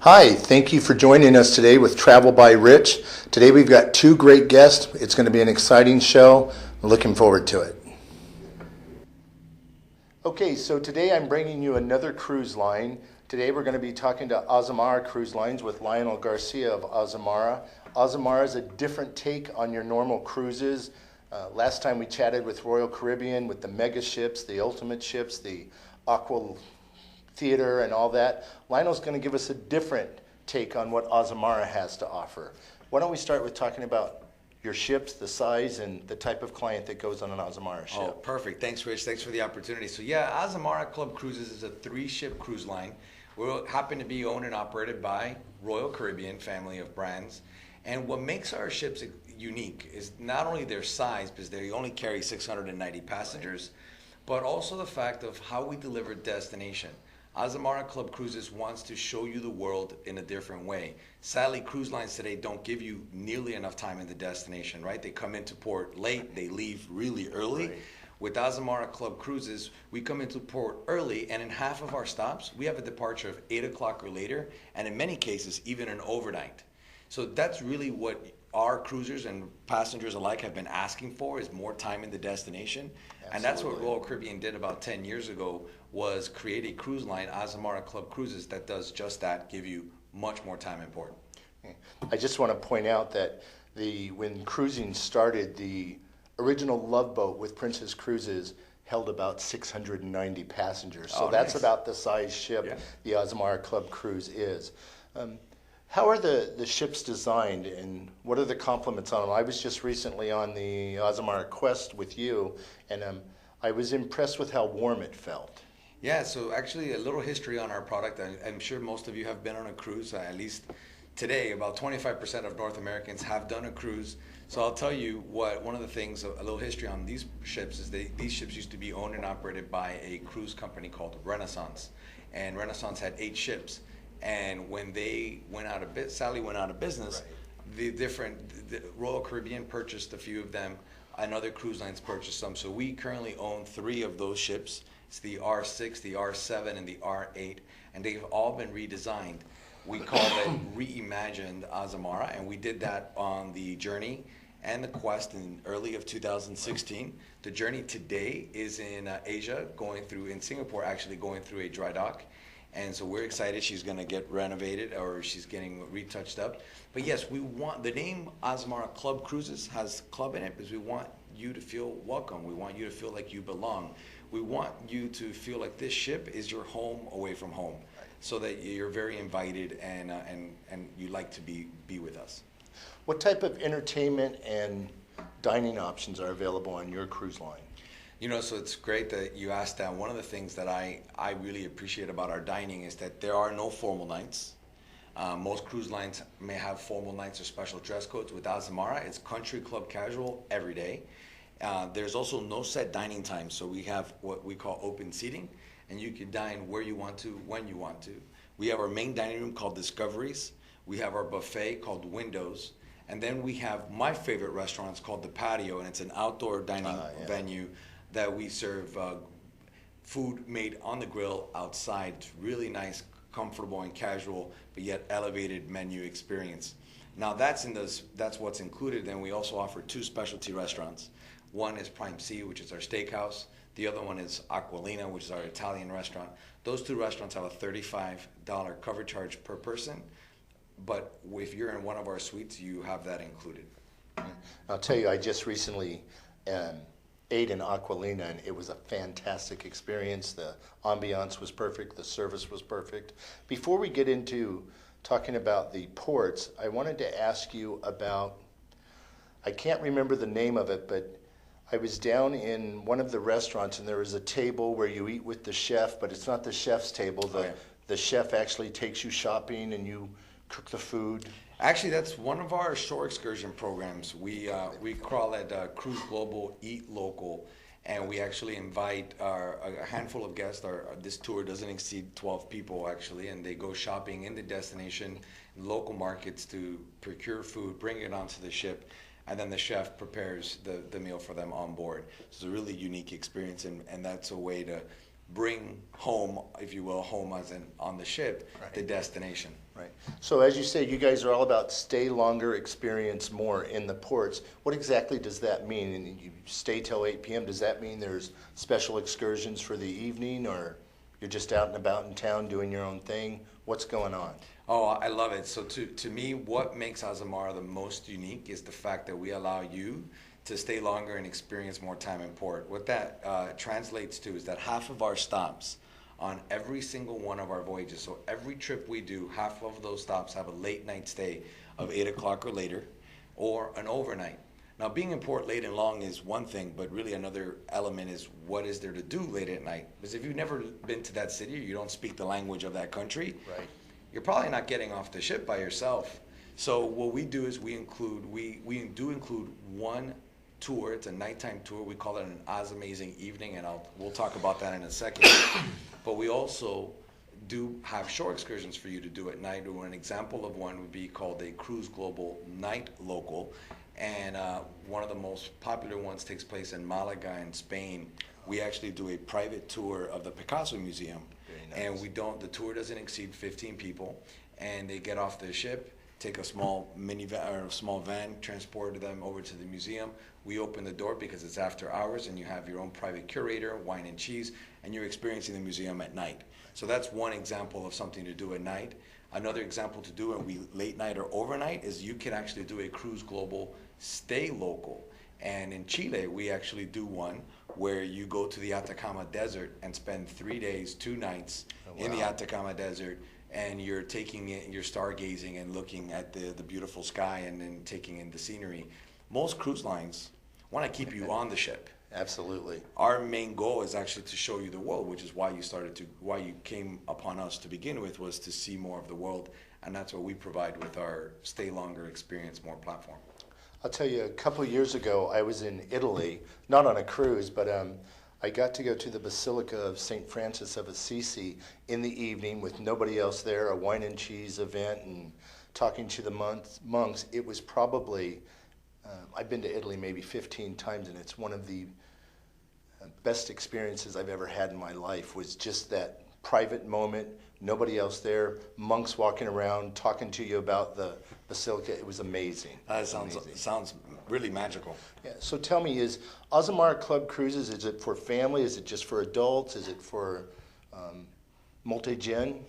Hi, thank you for joining us today with Travel by Rich. Today we've got two great guests. It's going to be an exciting show. I'm looking forward to it. Okay, so today I'm bringing you another cruise line. Today we're going to be talking to Azamara Cruise Lines with Lionel Garcia of Azamara. Azamara is a different take on your normal cruises. Last time we chatted with Royal Caribbean with the mega ships, the ultimate ships, the Aqua Theater and all that. Lionel's going to give us a different take on what Azamara has to offer. Why don't we start with talking about your ships, the size, and the type of client that goes on an Azamara ship? Oh, perfect. Thanks, Rich. Thanks for the opportunity. So yeah, Azamara Club Cruises is a 3-ship cruise line. We happen to be owned and operated by Royal Caribbean family of brands. And what makes our ships unique is not only their size, because they only carry 690 passengers, but also the fact of how we deliver destination. Azamara Club Cruises wants to show you the world in a different way. Sadly, cruise lines today don't give you nearly enough time in the destination, right? They come into port late, they leave really early. Right. With Azamara Club Cruises, we come into port early, and in half of our stops, we have a departure of 8 o'clock or later, and in many cases, even an overnight. So that's really what our cruisers and passengers alike have been asking for, is more time in the destination. Absolutely. And that's what Royal Caribbean did about 10 years ago, was create a cruise line, Azamara Club Cruises, that does just that, give you much more time in port. I just want to point out that when cruising started, the original Love Boat with Princess Cruises held about 690 passengers. So that's nice. About the size ship the Azamara Club Cruise is. How are the ships designed, and what are the compliments on them? I was just recently on the Azamara Quest with you, and I was impressed with how warm it felt. Yeah, so actually a little history on our product. I'm sure most of you have been on a cruise, at least today. About 25% of North Americans have done a cruise. So I'll tell you one of the things, a little history on these ships is these ships used to be owned and operated by a cruise company called Renaissance. And Renaissance had 8 ships. And when they went out of sadly went out of business, right. the Royal Caribbean purchased a few of them, and other cruise lines purchased some. So we currently own 3 of those ships. It's the R6, the R7, and the R8, and they've all been redesigned. We call it Reimagined Azamara, and we did that on the Journey and the Quest in early of 2016. The Journey today is in Asia, in Singapore, actually going through a dry dock. And so we're excited. She's going to get renovated, or she's getting retouched up. But yes, we want the name Azamara Club Cruises has club in it because we want you to feel welcome. We want you to feel like you belong. We want you to feel like this ship is your home away from home, so that you're very invited and you like to be with us. What type of entertainment and dining options are available on your cruise line? You know, so it's great that you asked that. One of the things that I really appreciate about our dining is that there are no formal nights. Most cruise lines may have formal nights or special dress codes. With Azamara, it's country club casual every day. There's also no set dining time, so we have what we call open seating, and you can dine where you want to, when you want to. We have our main dining room called Discoveries. We have our buffet called Windows. And then we have my favorite restaurant. It's called The Patio, and it's an outdoor dining venue that we serve food made on the grill outside. It's really nice, comfortable, and casual, but yet elevated menu experience. Now that's what's included. Then we also offer 2 specialty restaurants. One is Prime C, which is our steakhouse. The other one is Aqualina, which is our Italian restaurant. Those 2 restaurants have a $35 cover charge per person, but if you're in one of our suites, you have that included. I'll tell you, I just recently ate in Aqualina, and it was a fantastic experience. The ambiance was perfect, the service was perfect. Before we get into talking about the ports, I wanted to ask you about, I can't remember the name of it, but I was down in one of the restaurants, and there was a table where you eat with the chef, but it's not the chef's table. The chef actually takes you shopping, and you cook the food. Actually, that's one of our shore excursion programs. We call it Cruise Global, Eat Local, and we actually invite a handful of guests. This tour doesn't exceed 12 people, actually, and they go shopping in the destination, local markets, to procure food, bring it onto the ship, and then the chef prepares the meal for them on board. So it's a really unique experience, and that's a way to bring home, if you will, home as in on the ship, the destination. Right. So as you say, you guys are all about stay longer, experience more in the ports. What exactly does that mean? And you stay till 8 p.m. Does that mean there's special excursions for the evening, or you're just out and about in town doing your own thing? What's going on? Oh, I love it. So to me, what makes Azamara the most unique is the fact that we allow you to stay longer and experience more time in port. What that translates to is that half of our stops on every single one of our voyages, so every trip we do, half of those stops have a late night stay of 8 o'clock or later, or an overnight. Now, being in port late and long is one thing, but really another element is what is there to do late at night? Because if you've never been to that city or you don't speak the language of that country, Right. you're probably not getting off the ship by yourself. So what we do is we do include one tour. It's a nighttime tour. We call it an Amazing Evening, and we'll talk about that in a second. But we also do have shore excursions for you to do at night. Or an example of one would be called a Cruise Global Night Local, and one of the most popular ones takes place in Malaga in Spain. We actually do a private tour of the Picasso Museum. Very nice. And the tour doesn't exceed 15 people, and they get off the ship, take a small minivan or a small van, transport them over to the museum. We open the door because it's after hours, and you have your own private curator, wine and cheese, and you're experiencing the museum at night. So that's one example of something to do at night. Another example to do late night or overnight is you can actually do a Cruise Global Stay Local. And in Chile, we actually do one where you go to the Atacama Desert and spend 3 days, 2 nights in the Atacama Desert, and you're you're stargazing and looking at the beautiful sky and then taking in the scenery. Most cruise lines want to keep you on the ship. Absolutely. Our main goal is actually to show you the world, which is why you came upon us to begin with, was to see more of the world, and that's what we provide with our Stay Longer, Experience More platform. I'll tell you, a couple of years ago, I was in Italy, not on a cruise, but I got to go to the Basilica of St. Francis of Assisi in the evening with nobody else there, a wine and cheese event, and talking to the monks. It was probably, I've been to Italy maybe 15 times, and it's one of the best experiences I've ever had in my life, was just that private moment, nobody else there, monks walking around, talking to you about the Basilica. It was amazing. That sounds really magical. Yeah. So tell me, is Azamara Club Cruises, is it for family? Is it just for adults? Is it for multi-gen?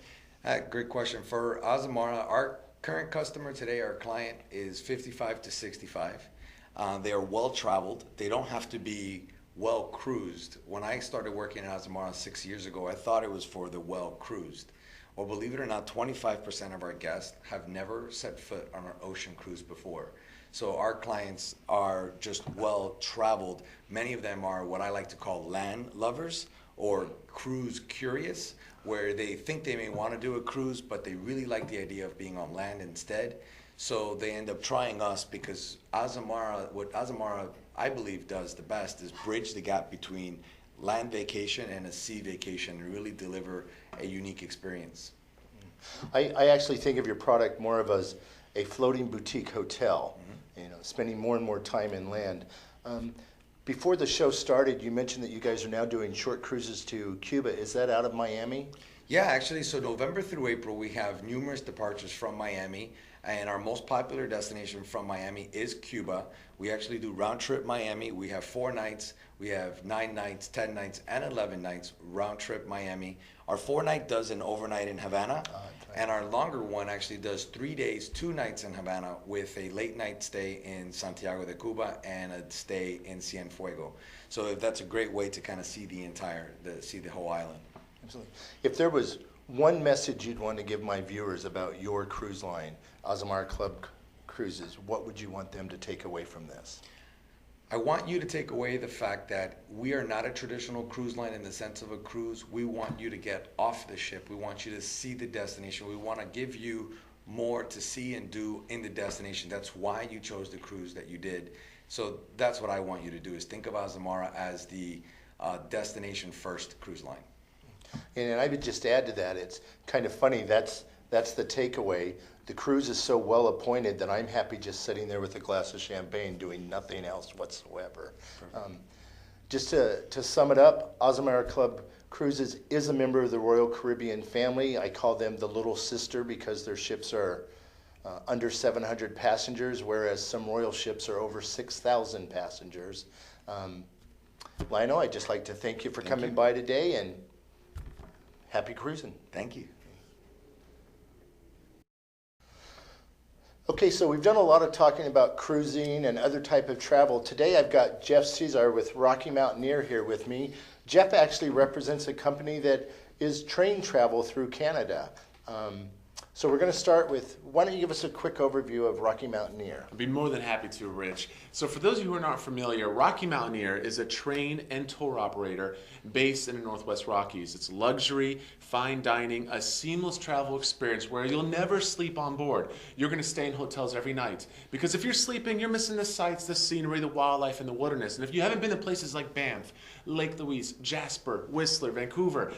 Great question. For Azamara, our current customer today, our client, is 55 to 65. They are well-traveled. They don't have to be well-cruised. When I started working at Azamara 6 years ago, I thought it was for the well-cruised. Well, believe it or not, 25% of our guests have never set foot on an ocean cruise before. So our clients are just well-traveled. Many of them are what I like to call land lovers or cruise curious, where they think they may want to do a cruise, but they really like the idea of being on land instead. So they end up trying us because what Azamara, I believe, does the best is bridge the gap between land vacation and a sea vacation and really deliver a unique experience. I actually think of your product more of as a floating boutique hotel, spending more and more time inland. Before the show started, you mentioned that you guys are now doing short cruises to Cuba. Is that out of Miami? Yeah, actually, so November through April, we have numerous departures from Miami, and our most popular destination from Miami is Cuba. We actually do round trip Miami. We have 4 nights, we have 9 nights, 10 nights, and 11 nights round trip Miami. Our 4-night does an overnight in Havana, and our longer one actually does 3 days, 2 nights in Havana with a late night stay in Santiago de Cuba and a stay in Cienfuegos. So that's a great way to kind of see see the whole island. Absolutely. If there was one message you'd want to give my viewers about your cruise line, Azamara Club Cruises, what would you want them to take away from this? I want you to take away the fact that we are not a traditional cruise line in the sense of a cruise. We want you to get off the ship. We want you to see the destination. We want to give you more to see and do in the destination. That's why you chose the cruise that you did. So that's what I want you to do, is think of Azamara as the destination first cruise line. And I would just add to that, it's kind of funny, that's the takeaway. The cruise is so well appointed that I'm happy just sitting there with a glass of champagne doing nothing else whatsoever. Just to sum it up, Azamara Club Cruises is a member of the Royal Caribbean family. I call them the little sister because their ships are under 700 passengers, whereas some Royal ships are over 6,000 passengers. Lionel, I'd just like to thank you for coming by today, and happy cruising. Thank you. Okay, so we've done a lot of talking about cruising and other type of travel. Today I've got Jeff Cesar with Rocky Mountaineer here with me. Jeff actually represents a company that is train travel through Canada. So we're going to start with, why don't you give us a quick overview of Rocky Mountaineer? I'd be more than happy to, Rich. So for those of you who are not familiar, Rocky Mountaineer is a train and tour operator based in the Northwest Rockies. It's luxury, fine dining, a seamless travel experience where you'll never sleep on board. You're going to stay in hotels every night. Because if you're sleeping, you're missing the sights, the scenery, the wildlife, and the wilderness. And if you haven't been to places like Banff, Lake Louise, Jasper, Whistler, Vancouver,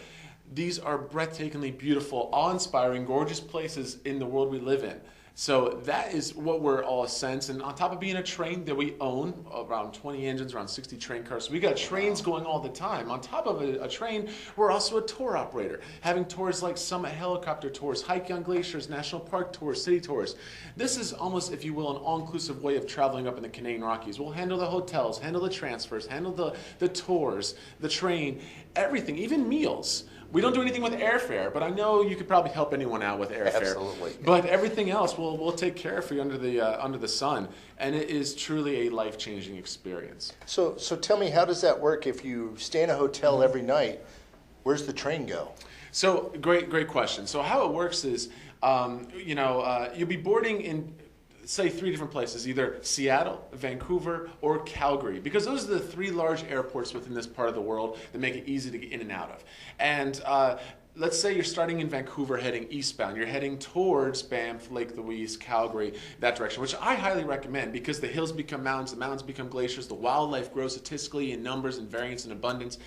these are breathtakingly beautiful, awe-inspiring, gorgeous places in the world we live in. So that is what we're all a sense. And on top of being a train that we own, around 20 engines, around 60 train cars, so we got trains going all the time. On top of a train, we're also a tour operator, having tours like Summit Helicopter Tours, Hike on Glaciers, National Park Tours, City Tours. This is almost, if you will, an all-inclusive way of traveling up in the Canadian Rockies. We'll handle the hotels, handle the transfers, handle the tours, the train, everything, even meals. We don't do anything with airfare, but I know you could probably help anyone out with airfare. Absolutely. But everything else, we'll take care of for you under the sun, and it is truly a life-changing experience. So tell me, how does that work if you stay in a hotel every night? Where's the train go? So great question. So how it works is, you'll be boarding in, say, 3 different places, either Seattle, Vancouver, or Calgary, because those are the 3 large airports within this part of the world that make it easy to get in and out of. And let's say you're starting in Vancouver heading eastbound. You're heading towards Banff, Lake Louise, Calgary, that direction, which I highly recommend because the hills become mountains, the mountains become glaciers, the wildlife grows statistically in numbers and variance and abundance.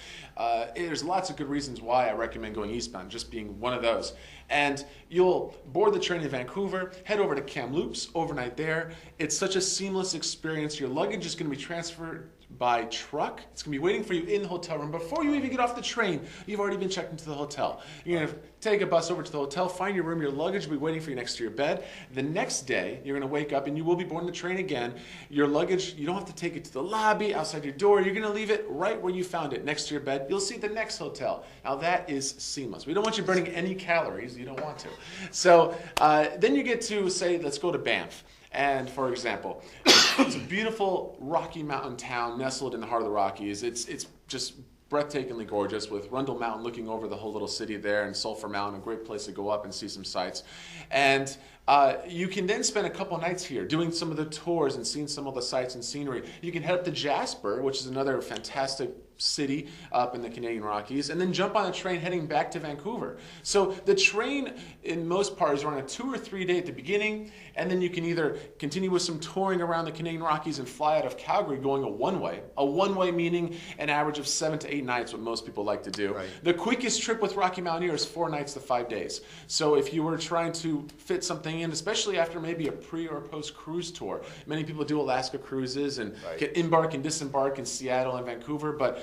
There's lots of good reasons why I recommend going eastbound, just being one of those. And you'll board the train in Vancouver, head over to Kamloops, overnight there. It's such a seamless experience. Your luggage is going to be transferred by truck. It's going to be waiting for you in the hotel room. Before you even get off the train, you've already been checked into the hotel. You're going to take a bus over to the hotel, find your room, your luggage will be waiting for you next to your bed. The next day, you're going to wake up and you will be boarding the train again. Your luggage, you don't have to take it to the lobby, outside your door. You're going to leave it right where you found it, next to your bed. You'll see the next hotel. Now that is seamless. We don't want you burning any calories. You don't want to. So then you get to, say, let's go to Banff. And for example, it's a beautiful Rocky Mountain town nestled in the heart of the Rockies. It's just breathtakingly gorgeous with Rundle Mountain looking over the whole little city there, and Sulphur Mountain, a great place to go up and see some sights. And you can then spend a couple nights here doing some of the tours and seeing some of the sights and scenery. You can head up to Jasper, which is another fantastic city up in the Canadian Rockies, and then jump on a train heading back to Vancouver. So the train, in most parts, is on a 2 or 3 day at the beginning, and then you can either continue with some touring around the Canadian Rockies and fly out of Calgary going a one-way. A one-way meaning an average of 7 to 8 nights, what most people like to do. Right. The quickest trip with Rocky Mountaineer is 4 nights to 5 days. So if you were trying to fit something in, especially after maybe a pre or post cruise tour, many people do Alaska cruises and can embark and disembark in Seattle and Vancouver, but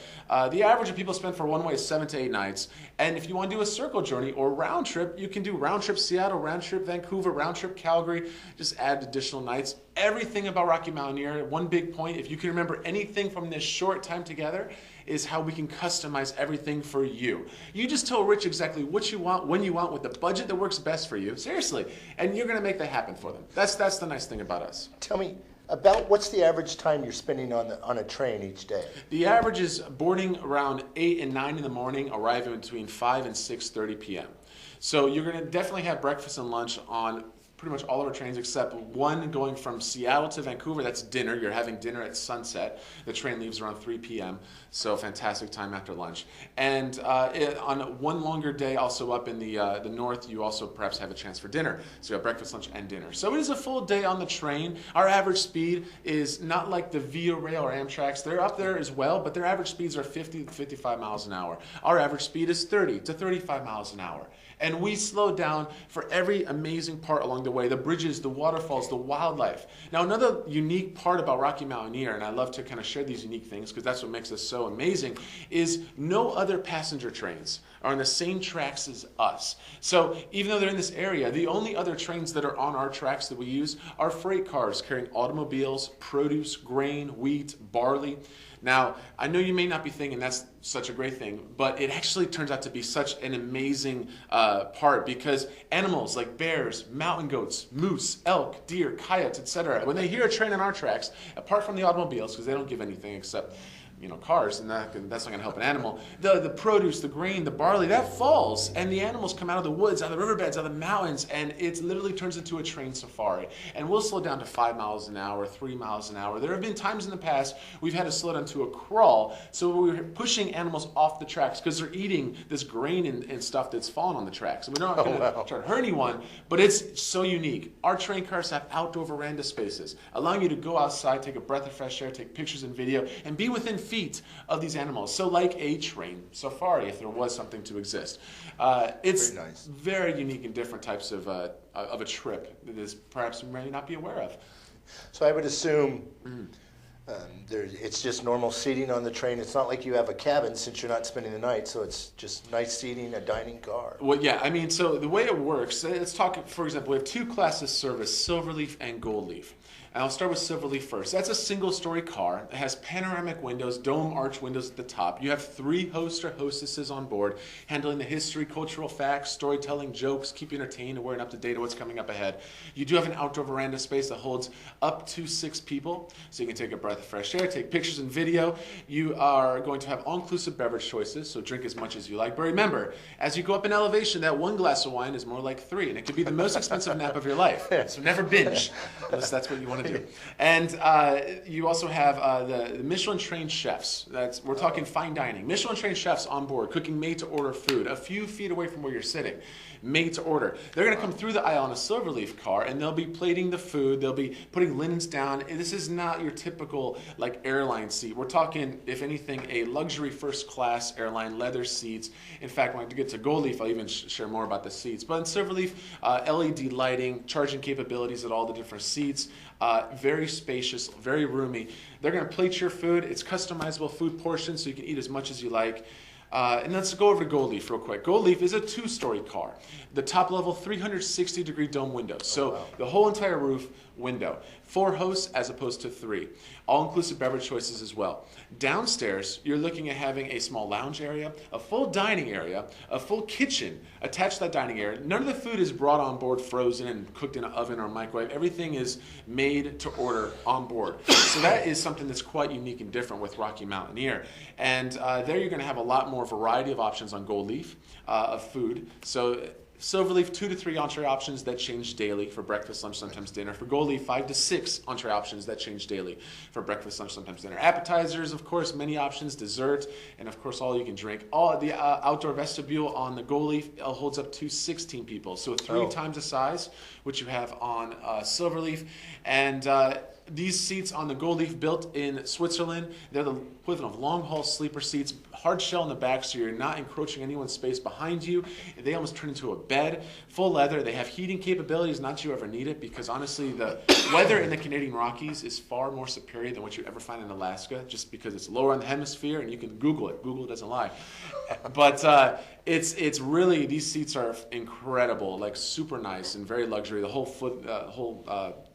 the average of people spend for one way is 7 to 8 nights. And if you want to do a circle journey or round trip, you can do round trip Seattle, round trip Vancouver, round trip Calgary. Just add additional nights. Everything about Rocky Mountaineer, one big point, if you can remember anything from this short time together, is how we can customize everything for you. You just tell Rich exactly what you want, when you want, with the budget that works best for you. Seriously. And you're going to make that happen for them. That's the nice thing about us. Tell me, about what's the average time you're spending on a train each day? The average is boarding around 8 and 9 in the morning, arriving between 5 and 6:30 p.m. So you're going to definitely have breakfast and lunch on pretty much all of our trains except one going from Seattle to Vancouver. That's dinner. You're having dinner at sunset. The train leaves around 3 p.m. So fantastic time after lunch. And on one longer day, also up in the north, you also perhaps have a chance for dinner. So you have breakfast, lunch, and dinner. So it is a full day on the train. Our average speed is not like the Via Rail or Amtrak's. They're up there as well, but their average speeds are 50 to 55 miles an hour. Our average speed is 30 to 35 miles an hour. And we slow down for every amazing part along the way, the bridges, the waterfalls, the wildlife. Now, another unique part about Rocky Mountaineer, and I love to kind of share these unique things because that's what makes us so amazing, is no other passenger trains are on the same tracks as us. So even though they're in this area, the only other trains that are on our tracks that we use are freight cars carrying automobiles, produce, grain, wheat, barley. Now, I know you may not be thinking that's such a great thing, but it actually turns out to be such an amazing part because animals like bears, mountain goats, moose, elk, deer, coyotes, etc., when they hear a train on our tracks, apart from the automobiles, because they don't give anything except cars, and that's not going to help an animal. The produce, the grain, the barley, that falls, and the animals come out of the woods, out of the riverbeds, out of the mountains, and it literally turns into a train safari. And we'll slow down to 5 miles an hour, 3 miles an hour. There have been times in the past we've had to slow down to a crawl, so we're pushing animals off the tracks because they're eating this grain and stuff that's fallen on the tracks. And we're not going to try to hurt anyone, but it's so unique. Our train cars have outdoor veranda spaces, allowing you to go outside, take a breath of fresh air, take pictures and video, and be within feet of these animals. So like a train safari, if there was something to exist. It's Very nice. very unique and different types of a trip that is perhaps you may not be aware of. So I would assume it's just normal seating on the train. It's not like you have a cabin since you're not spending the night, so it's just nice seating, a dining car. Well, yeah, I mean, so the way it works, let's talk, for example, we have two classes service, Silverleaf and Goldleaf. And I'll start with Silverleaf first. That's a single-story car. It has panoramic windows, dome arch windows at the top. You have 3 hosts or hostesses on board, handling the history, cultural facts, storytelling, jokes, keep you entertained, and we're up to date on what's coming up ahead. You do have an outdoor veranda space that holds up to 6 people, so you can take a breath of fresh air, take pictures and video. You are going to have all-inclusive beverage choices, so drink as much as you like. But remember, as you go up in elevation, that 1 glass of wine is more like 3, and it could be the most expensive nap of your life. So never binge, unless that's what you want to do. And you also have the Michelin-trained chefs. We're talking fine dining. Michelin-trained chefs on board, cooking made-to-order food, a few feet away from where you're sitting. Made to order. They're going to come through the aisle in a Silverleaf car, and they'll be plating the food. They'll be putting linens down. And this is not your typical airline seat. We're talking, if anything, a luxury first-class airline, leather seats. In fact, when I get to Goldleaf, I'll even share more about the seats. But in Silverleaf, LED lighting, charging capabilities at all the different seats. Very spacious, very roomy. They're going to plate your food. It's customizable food portions, so you can eat as much as you like. And let's go over to Goldleaf real quick. Goldleaf is a 2-story car. The top level, 360-degree dome windows. So the whole entire roof window. 4 hosts as opposed to 3. All-inclusive beverage choices as well. Downstairs, you're looking at having a small lounge area, a full dining area, a full kitchen attached to that dining area. None of the food is brought on board frozen and cooked in an oven or microwave. Everything is made to order on board. So that is something that's quite unique and different with Rocky Mountaineer. And there you're going to have a lot more variety of options on Goldleaf of food. So Silverleaf, 2 to 3 entree options that change daily for breakfast, lunch, sometimes dinner. For Goldleaf, 5 to 6 entree options that change daily for breakfast, lunch, sometimes dinner. Appetizers, of course, many options, dessert, and of course, all you can drink. All the outdoor vestibule on the Goldleaf holds up to 16 people, so 3 times the size, which you have on Silverleaf. And these seats on the Goldleaf, built in Switzerland, they're the equivalent of long-haul sleeper seats, hard shell in the back so you're not encroaching anyone's space behind you. They almost turn into a bed, full leather. They have heating capabilities, not that you ever need it, because honestly the weather in the Canadian Rockies is far more superior than what you ever find in Alaska, just because it's lower on the hemisphere, and you can Google it. Google doesn't lie. But it's really, these seats are incredible, super nice and very luxury. The whole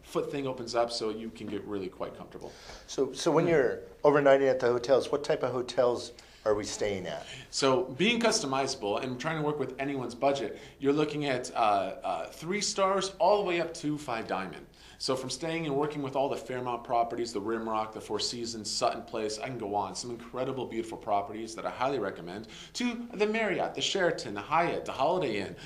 foot thing opens up so you can get really quite comfortable. So when you're overnighting at the hotels, what type of hotels are we staying at? So being customizable and trying to work with anyone's budget, you're looking at 3 stars all the way up to 5 diamond. So from staying and working with all the Fairmont properties, the Rimrock, the Four Seasons, Sutton Place, I can go on. Some incredible, beautiful properties that I highly recommend, to the Marriott, the Sheraton, the Hyatt, the Holiday Inn.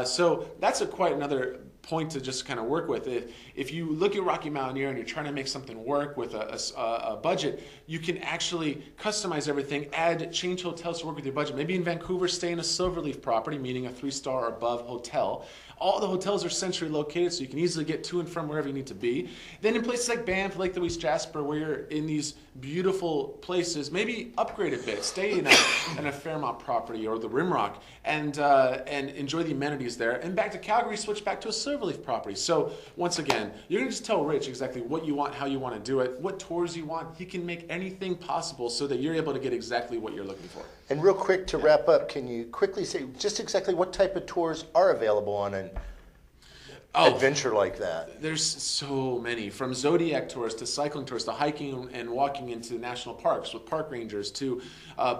So that's quite another point to just kind of work with. If you look at Rocky Mountaineer and you're trying to make something work with a budget, you can actually customize everything, change hotels to work with your budget. Maybe in Vancouver, stay in a Silverleaf property, meaning a 3-star or above hotel. All the hotels are centrally located, so you can easily get to and from wherever you need to be. Then in places like Banff, Lake Louise, Jasper, where you're in these beautiful places, maybe upgrade a bit, stay in a Fairmont property or the Rimrock, and enjoy the amenities there. And back to Calgary, switch back to a Silverleaf property. So once again, you're gonna just tell Rich exactly what you want, how you want to do it, what tours you want. He can make anything possible so that you're able to get exactly what you're looking for. And real quick to wrap up, can you quickly say just exactly what type of tours are available on an adventure like that? There's so many, from Zodiac tours to cycling tours to hiking and walking into national parks with park rangers to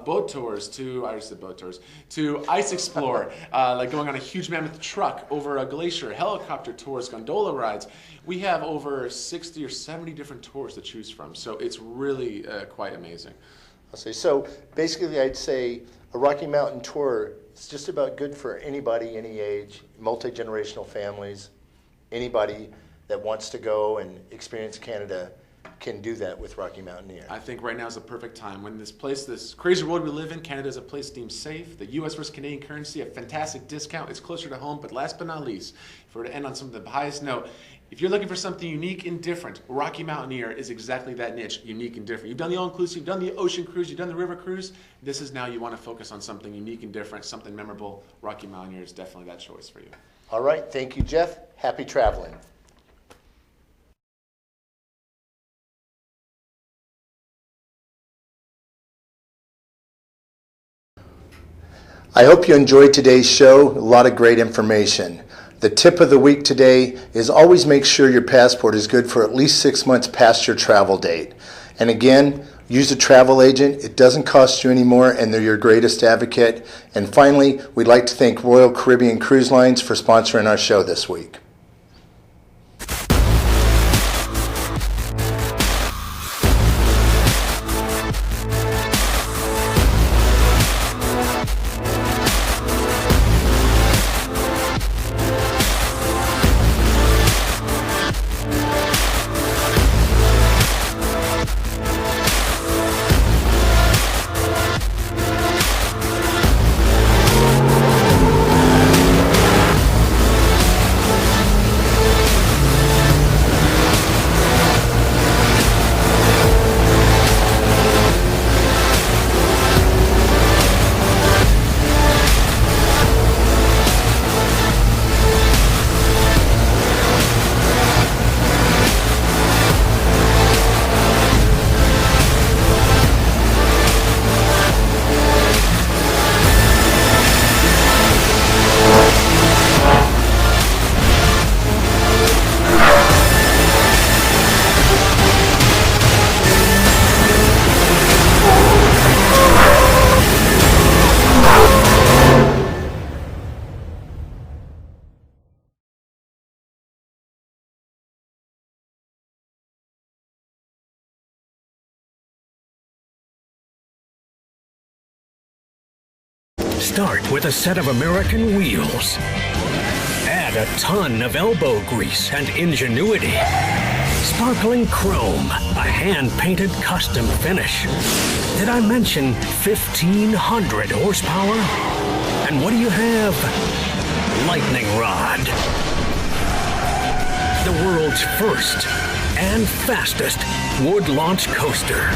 boat tours to, I just said boat tours, to Ice Explore, like going on a huge mammoth truck over a glacier, helicopter tours, gondola rides. We have over 60 or 70 different tours to choose from, so it's really quite amazing. I'll say, so basically I'd say a Rocky Mountain tour is just about good for anybody, any age, multi-generational families. Anybody that wants to go and experience Canada can do that with Rocky Mountaineer. I think right now is the perfect time. When this crazy world we live in, Canada is a place deemed safe. The U.S. versus Canadian currency, a fantastic discount. It's closer to home, but last but not least, if we were to end on some of the highest note, if you're looking for something unique and different, Rocky Mountaineer is exactly that niche, unique and different. You've done the all-inclusive, you've done the ocean cruise, you've done the river cruise. This is now you want to focus on something unique and different, something memorable. Rocky Mountaineer is definitely that choice for you. All right, thank you, Jeff. Happy traveling. I hope you enjoyed today's show. A lot of great information. The tip of the week today is always make sure your passport is good for at least 6 months past your travel date. And again, use a travel agent. It doesn't cost you any more, and they're your greatest advocate. And finally, we'd like to thank Royal Caribbean Cruise Lines for sponsoring our show this week. Start with a set of American wheels. Add a ton of elbow grease and ingenuity. Sparkling chrome, a hand-painted custom finish. Did I mention 1,500 horsepower? And what do you have? Lightning Rod. The world's first and fastest wood launch coaster.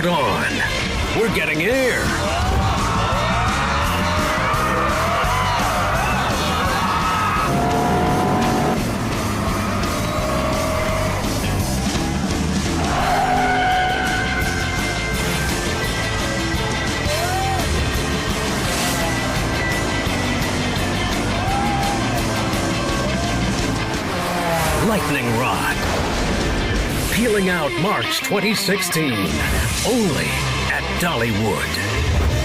Hold on. We're getting air. Lightning Rod. Peeling out March 2016. Only at Dollywood.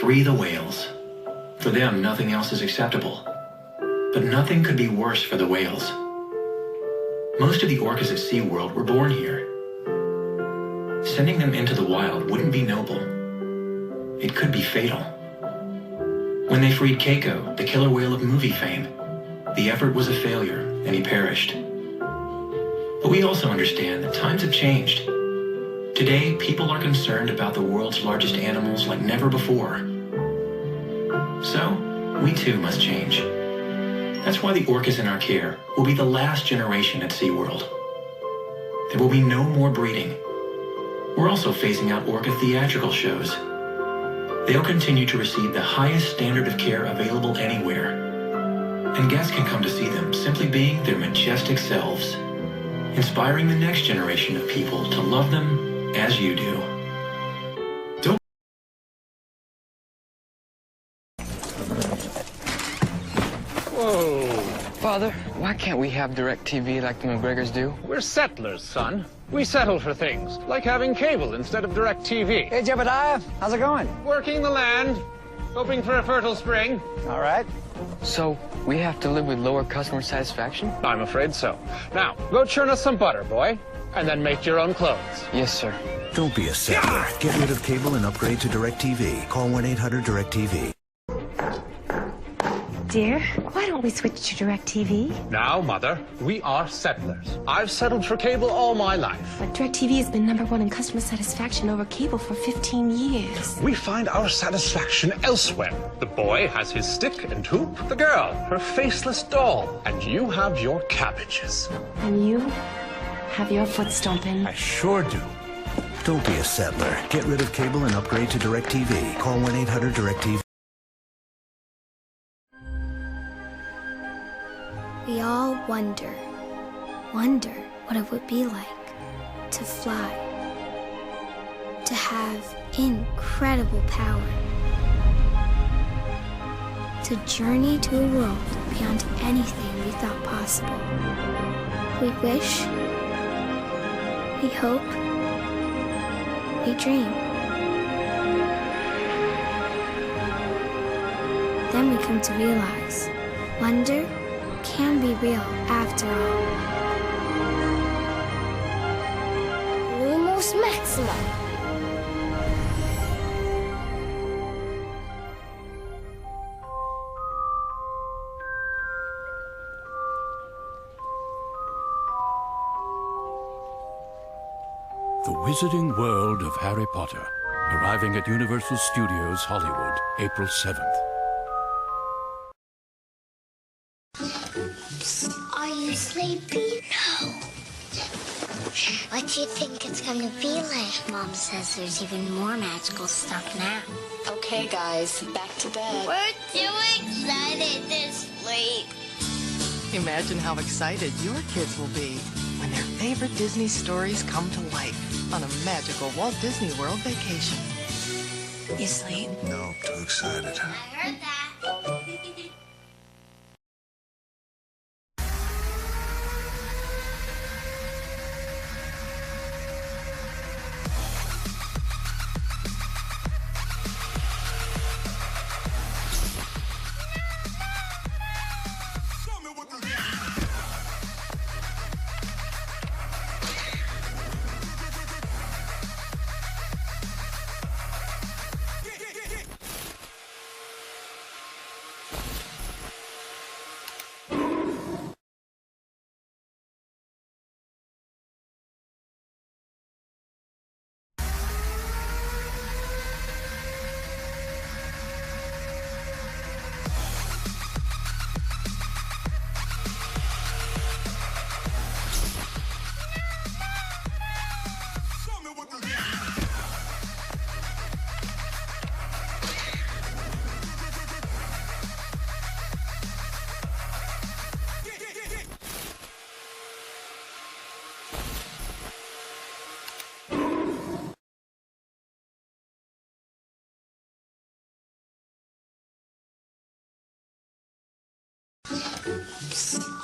free the whales. For them, nothing else is acceptable. But nothing could be worse for the whales. Most of the orcas at SeaWorld were born here. Sending them into the wild wouldn't be noble. It could be fatal. When they freed Keiko, the killer whale of movie fame, the effort was a failure and he perished. But we also understand that times have changed. Today, people are concerned about the world's largest animals like never before. So, we too must change. That's why the orcas in our care will be the last generation at SeaWorld. There will be no more breeding. We're also phasing out orca theatrical shows. They'll continue to receive the highest standard of care available anywhere. And guests can come to see them simply being their majestic selves, inspiring the next generation of people to love them as you do. Whoa. Father, why can't we have DirecTV like the McGregors do? We're settlers, son. We settle for things, like having cable instead of DirecTV. Hey, Jebediah. How's it going? Working the land, hoping for a fertile spring. All right. So, we have to live with lower customer satisfaction? I'm afraid so. Now, go churn us some butter, boy, and then make your own clothes. Yes, sir. Don't be a settler. Get rid of cable and upgrade to DirecTV. Call 1-800-DirecTV. Dear, why don't we switch to DirecTV? Now, Mother, we are settlers. I've settled for cable all my life. But DirecTV has been #1 in customer satisfaction over cable for 15 years. We find our satisfaction elsewhere. The boy has his stick and hoop, the girl her faceless doll, and you have your cabbages. And you have your foot stomping. I sure do. Don't be a settler. Get rid of cable and upgrade to DirecTV. Call 1-800-DirecTV. We all wonder what it would be like to fly, to have incredible power, to journey to a world beyond anything we thought possible. We wish, we hope, we dream. Then we come to realize, wonder can be real after all. Lumos Maxima. The Wizarding World of Harry Potter, arriving at Universal Studios Hollywood, April 7th. Are you sleepy? No. What do you think it's going to be like? Mom says there's even more magical stuff now. Okay, guys, back to bed. We're too excited to sleep. Imagine how excited your kids will be when their favorite Disney stories come to life on a magical Walt Disney World vacation. You sleep? No, too excited. I heard that.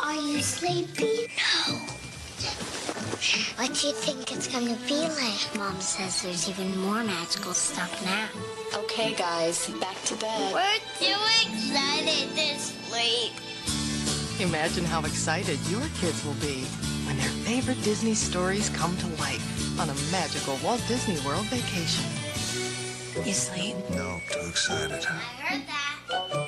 Are you sleepy? No. What do you think it's going to be like? Mom says there's even more magical stuff now. Okay. Okay, guys, back to bed. We're too excited to sleep. Imagine how excited your kids will be when their favorite Disney stories come to life on a magical Walt Disney World vacation. You sleep? No, too excited. I heard that.